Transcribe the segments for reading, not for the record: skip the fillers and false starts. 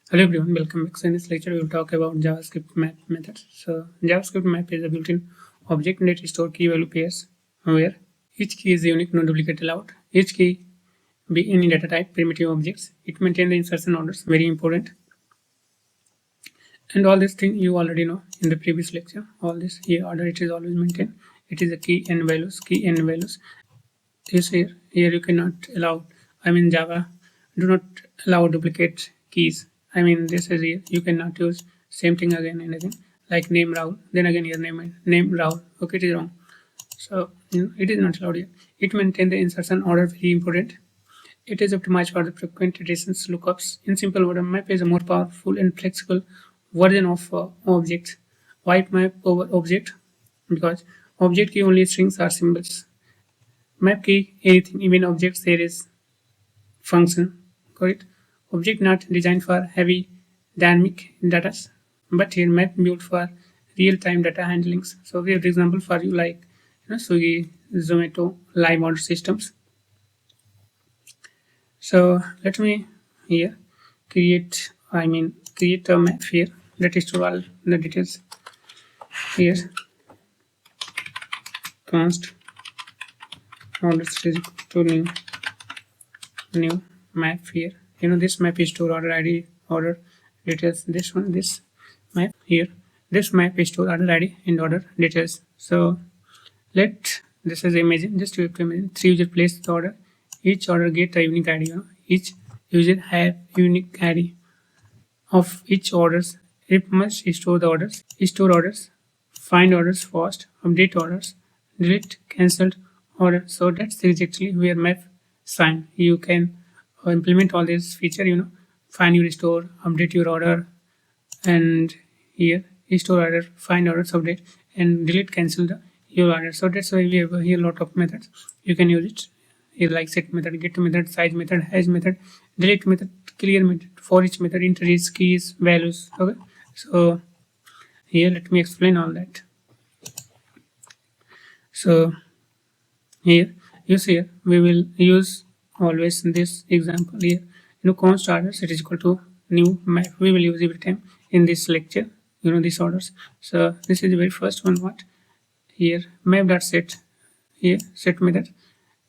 Hello everyone, welcome back. So in this lecture, we will talk about JavaScript Map Methods. So JavaScript Map is a built-in object that store key value pairs where each key is unique, no duplicate allowed. Each key be any data type, primitive objects. It maintains the insertion orders, very important. And all this thing you already know in the previous lecture. All this here order it is always maintained. It is a key and values. This here you cannot allow. Java do not allow duplicate keys. This is here you cannot use same thing again and again, like name Rahul, then again here name Rahul. Okay, it is wrong. So it is not allowed here. It maintains the insertion order, very important. It is optimized for the frequent additions lookups. In simple word, map is a more powerful and flexible version of object. Why map over object? Because object key only strings or symbols. Map key anything, even objects there is function. Correct? Object not designed for heavy dynamic data, but here map built for real-time data handlings. So we have example for you like Swiggy, Zomato, live order systems. So let me here create a map here that is to all the details here. Const orders is to new map here. This map is to order ID, order details. This map here. This map is to order ID and order details. So this is imagine, just you have to imagine 3 user place the order. Each order get a unique ID. Each user have unique ID of each orders. It must store the orders, find orders first, update orders, delete cancelled order. So that's exactly where map shine. You can implement all this feature. Find your store, update your order, and here store order, find orders, update, and delete cancel your order. So that's why we have here a lot of methods. You can use it here like set method, get method, size method, hash method, delete method, clear method, for each method, entries, keys, values. Okay, so here let me explain all that. So here you see here we will use always this example here. Const orders it is equal to new map. We will use every time in this lecture. These orders. So this is the very first one. What here map.set here set method.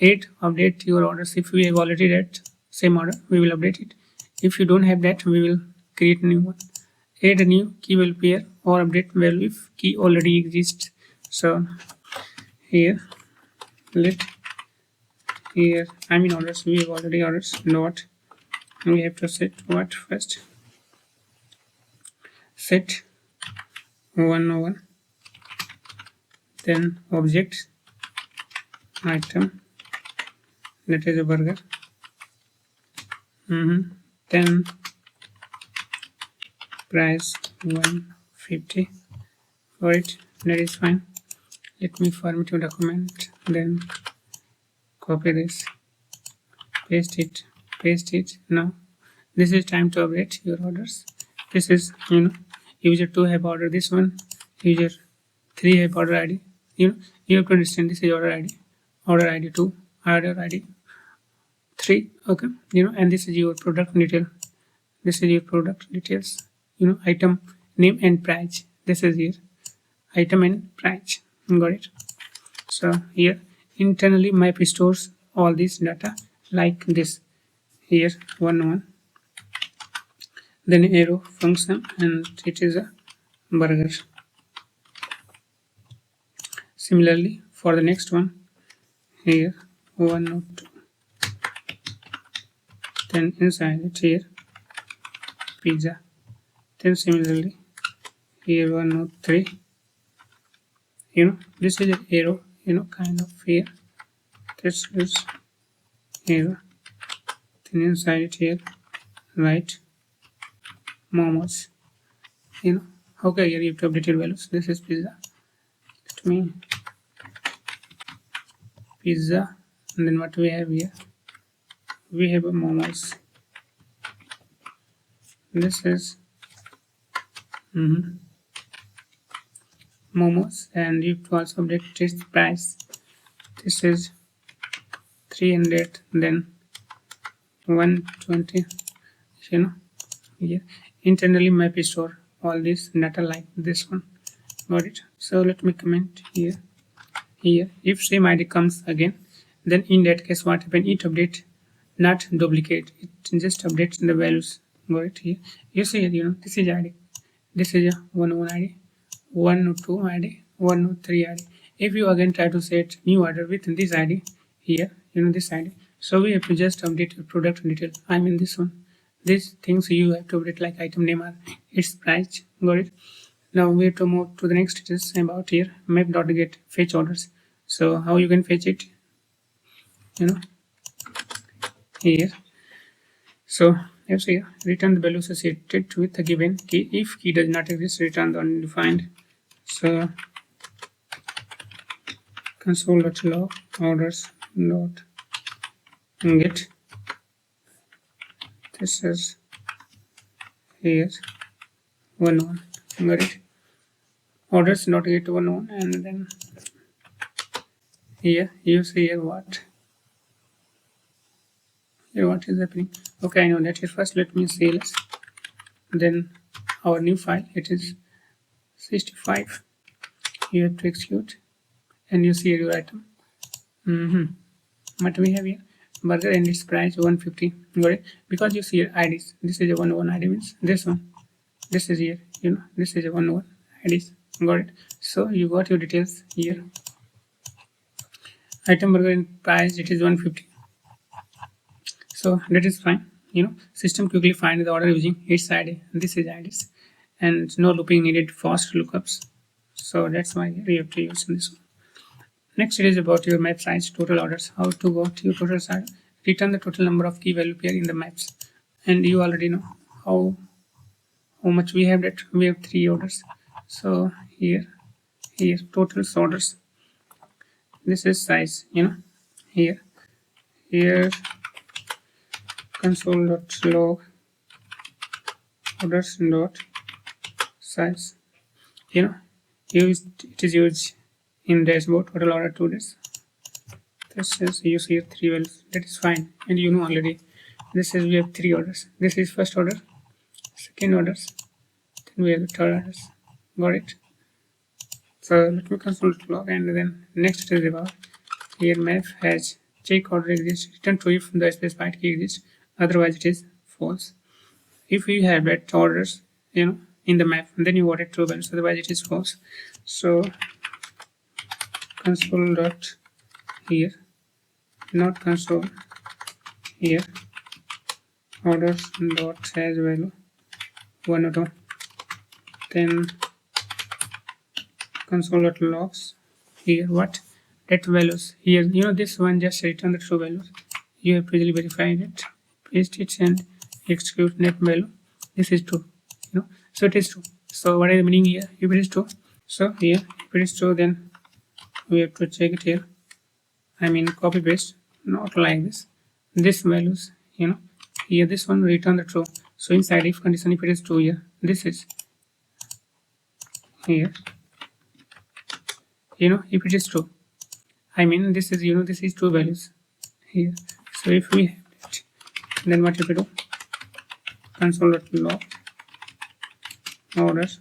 Update your orders. If we have already that same order, we will update it. If you don't have that, we will create a new one. Add a new key value pair or update value if key already exists. So here let here orders, we have already orders. What we have to set what first? Set 101, then object item, that is a burger. Then price 150 for it. That is fine. Let me format your document, then copy this, paste it. Now this is time to update your orders. This is user 2 have ordered this one, user 3 have order ID. You have to understand this is order ID 2, order ID 3. Okay, and this is your product detail. This is your product details. Item name and price. This is here item and price. Got it? So here internally map stores all this data like this. Here 1 then arrow function, and it is a burger. Similarly for the next one, here 102, then inside it here pizza. Then similarly here 103. This is an arrow, kind of here. This is arrow. Then inside it here right momos. Okay, here you have to update your values. This is pizza. Let me pizza, and then what we have here? We have a momos. This is momos, and you have to also update its price. This is 300, then 120. here. Internally map store all this data like this one. Got it? So let me comment here. If same id comes again, then in that case what happen, it update, not duplicate, it just updates the values. Got it? Here you see, this is id, this is a 1 id, 102 id, 103 id. If you again try to set new order with this id here, this id, so we have to just update your product detail. I mean this one, these things you have to update like item name or its price. Got it? Now we have to move to the next. It is about here map.get fetch orders. So how you can fetch it, here. So let's see, return the value associated with the given key. If key does not exist, return the undefined. So console.log orders dot get, this is here 1 got it, orders dot get 1 and then here you see here what is happening. Okay, I know that here. First let me see this, then our new file, it is 65. You have to execute and you see your item. What we have here, burger and its price 150. Got it? Because you see your IDs, this is a 1 ID, means this one, this is here, this is a 1 IDs. Got it? So you got your details here. Item burger and price, it is 150. So that is fine. System quickly find the order using its ID. This is IDs, and no looping needed, fast lookups. So that's why you have to use this one. Next, it is about your map size, total orders. How to go to your total size? Return the total number of key value pair in the maps, and you already know how much we have. That we have 3 orders. So here total orders. This is size. Here console.log orders dot size. It is used in dashboard total order 2 days. This is use here 3 values. That is fine, and already this is we have 3 orders. This is first order, second orders, then we have the third orders. Got it? So let me console.log, and then next is about here map has check order exists, return true if the specified key exists, otherwise it is false. If you have that orders in the map, then you got it true values, otherwise it is false. So console dot here, not console, here orders dot has value 102, then console dot logs here what that values here, this one just return the true values. You have to easily verify it, paste it and execute net value. This is true, so it is true. So what is the meaning here? If it is true, so here if it is true, then we have to check it here. I mean copy paste, not like this values, here this one return the true. So inside if condition, if it is true here, this is here, if it is true, I mean this is this is true values here. So if we have it, then what if we do, console.log orders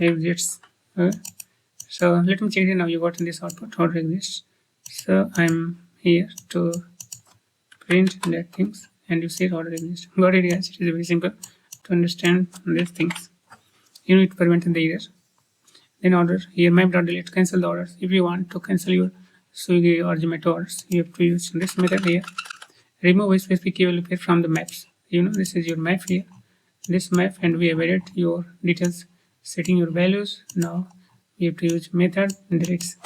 exists. So let me check it now. You got in this output order exists. So I'm here to print that things, and you see order exists. Got it, guys? It is very simple to understand these things. It prevents the error. Then order here map.delete, cancel the orders. If you want to cancel your Swiggy or Zomato orders, you have to use this method here. Remove a specific key value pair from the maps. This is your map here, this map, and we have added your details, setting your values. Now you have to use method deletes.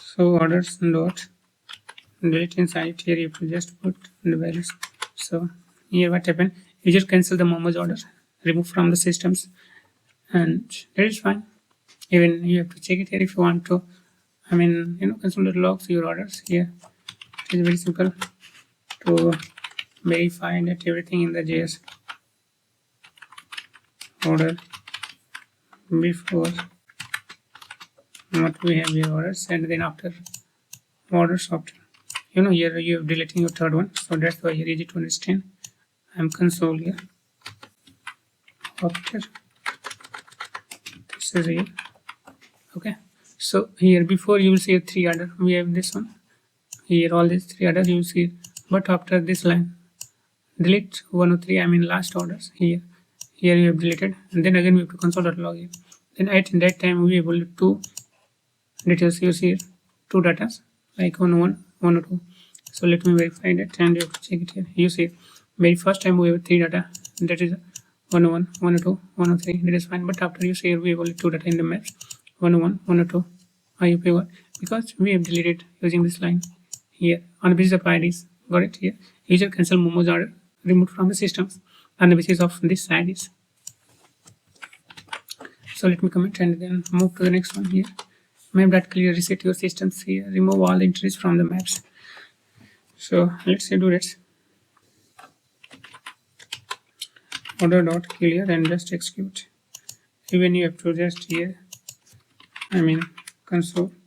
So orders dot delete, inside here you have to just put the values. So here what happened, you just cancel the Momo's order, remove from the systems, and that is fine. Even you have to check it here if you want to. I mean, console.log your orders here. It is very simple to verify that everything in the JS order before what we have here orders, and then after orders option. Here you are deleting your third one, so that's why here easy to understand. I'm console here. After this is here. Okay, so here before you will see a 3 order, we have this one here, all these 3 orders you will see, but after this line delete 103, I mean last orders here you have deleted, and then again we have to console.log here. Then at that time we able to details you see 2 data like 101 102. So let me verify that, and you have to check it here. You see very first time we have 3 data, that is 101 102 103, that is fine, but after you see we have only 2 data in the maps 101 102. IUP1, because we have deleted using this line here on the basis of IDs. Got it here. User cancel momos are removed from the systems on the basis of this IDs. So let me comment and then move to the next one here. Map.clear, reset your systems here, remove all the entries from the maps. So let's do this. Order.clear and just execute. Even you have to just here, I mean console.log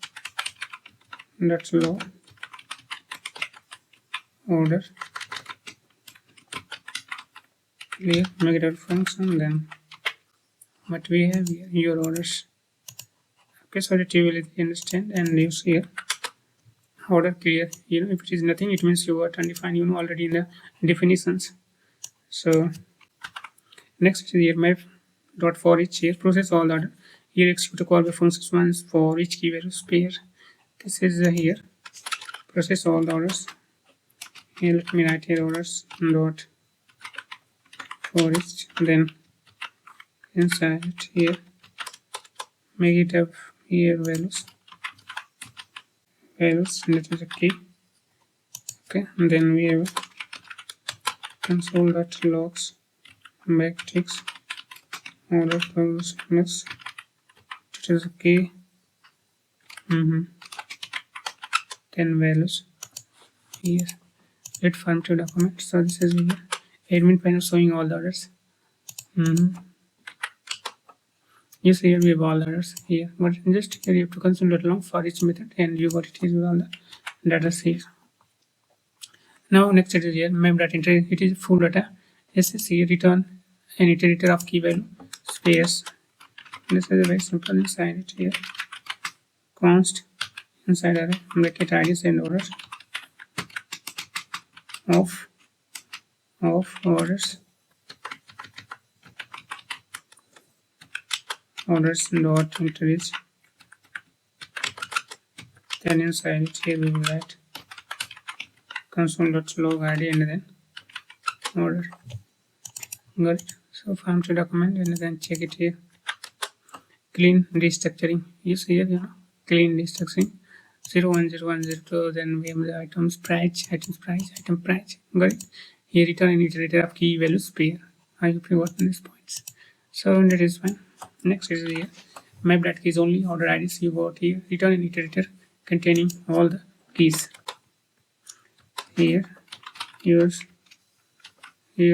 order clear, make it a function, then what we have here, your orders. Okay, so that you will understand and use here order clear. If it is nothing, it means you are undefined, already in the definitions. So next is here map dot for each here, process all the order. Here execute a call by functions once for each key value pair. This is here process all the orders. Here let me write here orders dot for each, then inside here make it up here values, that is a key. Okay, and then we have console.logs backticks order values mix, that is a key. Then values here, let farm to document. So this is here admin panel showing all the orders. You see here we have all the orders here, but just here you have to console.log for each method, and you got it here with all the data here. Now next it is here map.enter, it is full data. SSC return an iterator of key value space. This is very simple. Inside it here const inside array bracket IDs and orders of orders dot entries, then inside it here we will write console.log ID and then order. Got it. So farm to document and then check it here. Clean restructuring. You see here, clean restructuring 010102. Then we have the items price, item price. Got it. Here return an iterator of key values pair. I hope you got these points. So that is fine. Next is here map.keys only order IDs. You got here return an iterator containing all the keys. Here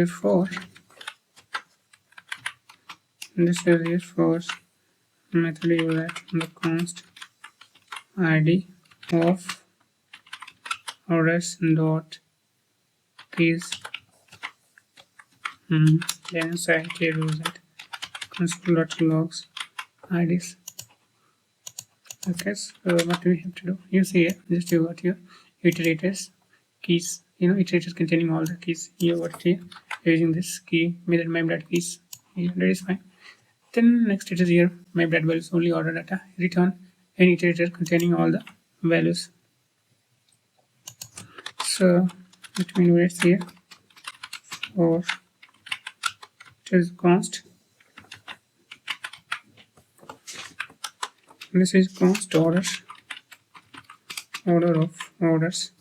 for this is here for method you write the const ID of orders dot keys. Then inside here use that console.logs IDs. Okay, so what we have to do, you see here just you got your iterators keys, iterators containing all the keys. You got here using this key method map.keys. That is fine. Then next it is here map.values only order data, return an iterator containing all the values. So let me do it here for it is const, this is const orders, order of orders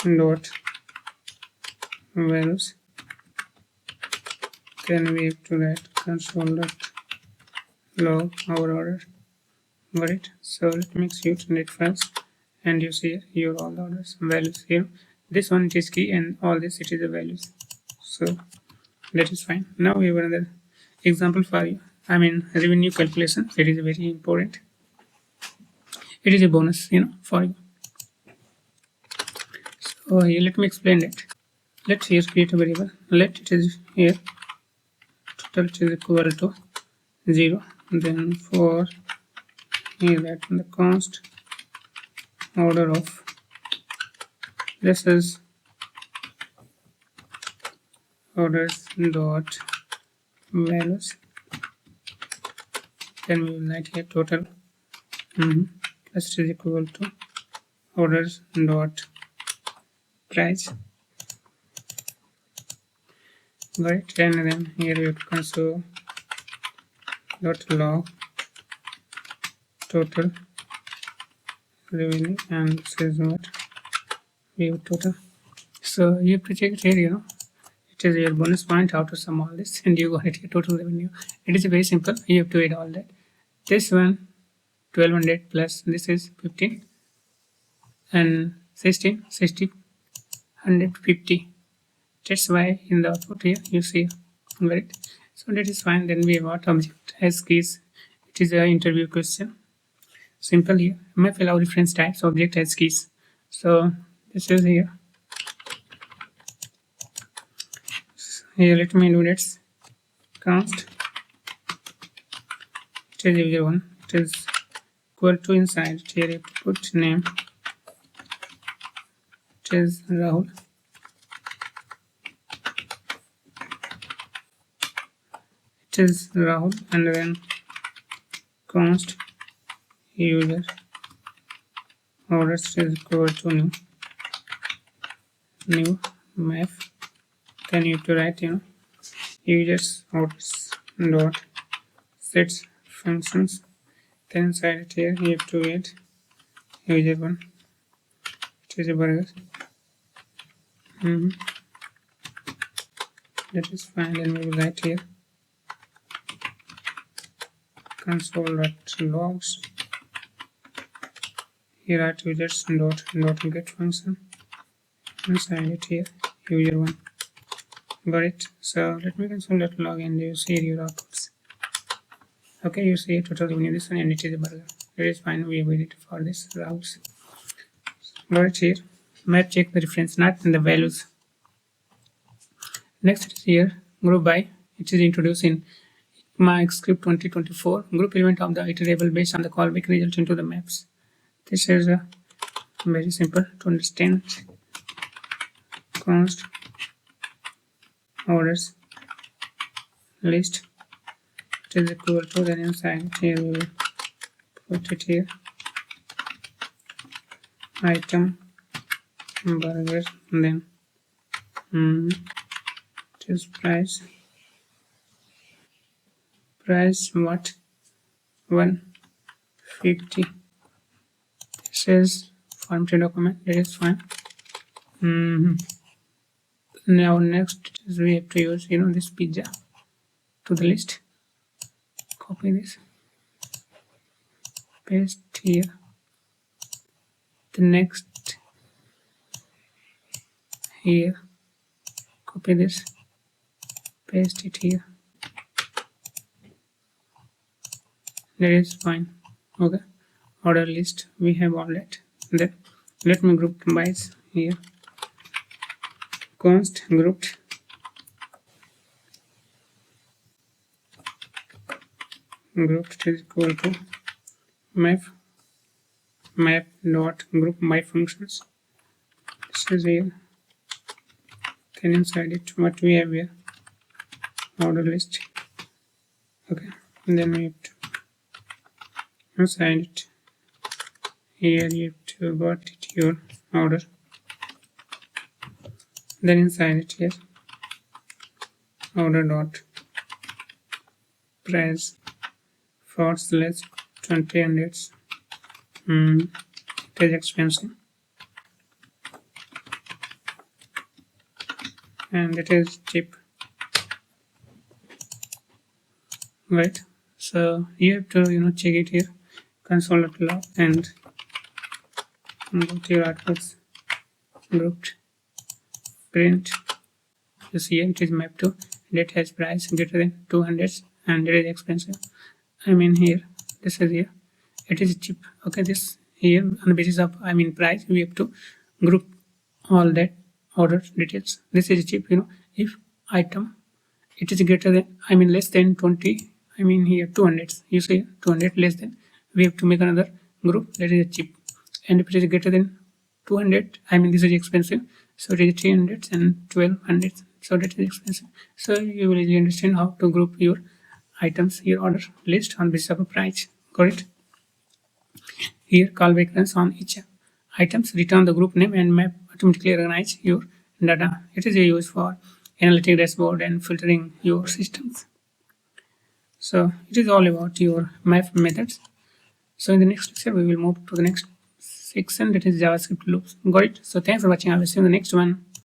dot values, then we have to write console.log our order. Got it. So let me execute net files, and you see here all the orders values here. This one it is key, and all this it is the values. So that is fine. Now we have another example for you. I mean revenue calculation. It is very important. It is a bonus, for you. So here let me explain it. Let's here create a variable. Let it is here total is equal to 0. Then for here that the const order of this is orders dot values. Then we will write here total plus is equal to orders dot price. Right, and then here we have to console dot log total revenue, and this is what we have total. So you have to check it here, it is your bonus point out to sum all this, and you got it here total revenue. It is very simple. You have to add all that. This one 1200 plus this is 15 and 16 60 150. That's why in the output here you see, right? So that is fine. Then we have what object as keys. It is an interview question. Simple here. Map allow reference types object as keys. So this is here. Here let me do that. Const. It is user one. It is equal to inside. Here you put name. It is Rahul. It is Rahul, and then const user orders is equal to new map. Then you have to write users orders dot sets functions. Then inside it here you have to add user one. It is a burger. That is fine. Then we will write here console.logs. Here are users dot get function. Inside it here user one. Got it. So let me console.log and you see your outputs. Okay, you see total revenue this one, and it is a burger. It is fine. We waited for this routes. Got it here. Map check the reference, not in the values. Next is here group by. It is introduced in JavaScript 2024. Group element of the iterable based on the callback result into the maps. This is very simple to understand. Const orders list. It is equal to, then inside here we will put it here item burger, and then it is price what 150. This is formatted document. That is fine. Now next is we have to use this pizza to the list. Copy this, paste here. The next here, copy this, paste it here. That is fine. Okay, order list, we have all that. Then let me group by here. Const grouped is equal to map dot group by functions. This is here. Then inside it what we have here, order list. Okay, and then we have to inside it here you have to got it your order. Then inside it here order dot price for slash 20, and it's it is expensive and it is cheap, right? So you have to check it here, console.log, and go to your outputs, grouped, print. You see it is mapped to that has price greater than 200 and it is expensive. I mean here, this is here, it is cheap. Okay, this here on the basis of price we have to group all that order details. This is cheap, if item it is greater than, less than 20, here 200, you see 200 less than, we have to make another group, that is cheap. And if it is greater than 200, this is expensive, so it is 300 and 1200, so that is expensive. So you will easily understand how to group your items, your order list on basis of a price. Got it? Here callback runs on each items, return the group name, and map automatically recognize your data. It is used for analytic dashboard and filtering your systems. So it is all about your map methods. So in the next lecture we will move to the next section, that is JavaScript loops. Got it? So thanks for watching. I will see you in the next one.